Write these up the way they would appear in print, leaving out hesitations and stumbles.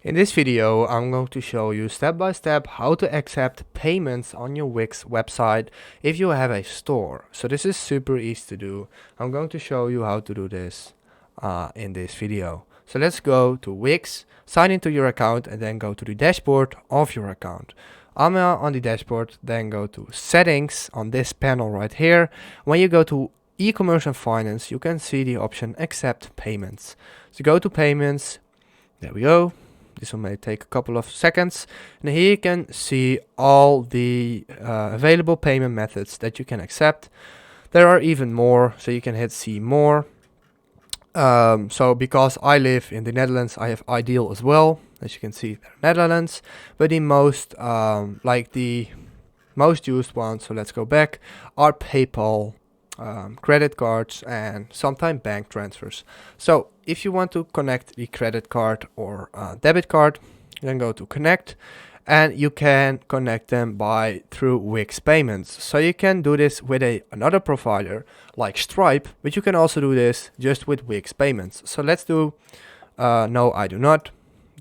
In this video, I'm going to show you step by step how to accept payments on your Wix website if you have a store. So this is super easy to do. I'm going to show you how to do this in this video. So let's go to Wix, sign into your account, and then go to the dashboard of your account. I'm on the dashboard, then go to settings on this panel right here. When you go to e-commerce and finance, you can see the option accept payments. So go to payments, there we go. This one may take a couple of seconds, and here you can see all the available payment methods that you can accept. There are even more, so you can hit see more. So because I live in the Netherlands, I have Ideal as well. As you can see, Netherlands, but the most the most used ones, so let's go back, are PayPal, credit cards, and sometimes bank transfers. So if you want to connect the credit card or debit card, then go to connect, and you can connect them through Wix payments. So you can do this with another provider like Stripe, but you can also do this just with Wix payments. So let's do no, I do not.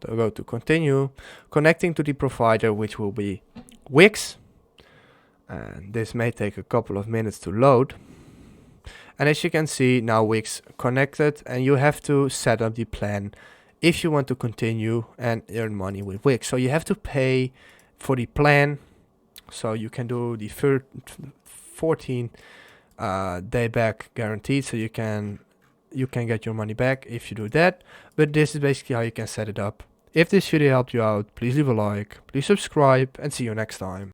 So go to continue, connecting to the provider, which will be Wix, and this may take a couple of minutes to load. And as you can see, now Wix connected, and you have to set up the plan if you want to continue and earn money with Wix. So you have to pay for the plan, so you can do the 14 day back guaranteed, so you can get your money back if you do that. But this is basically how you can set it up. If this video helped you out, please leave a like, please subscribe, and see you next time.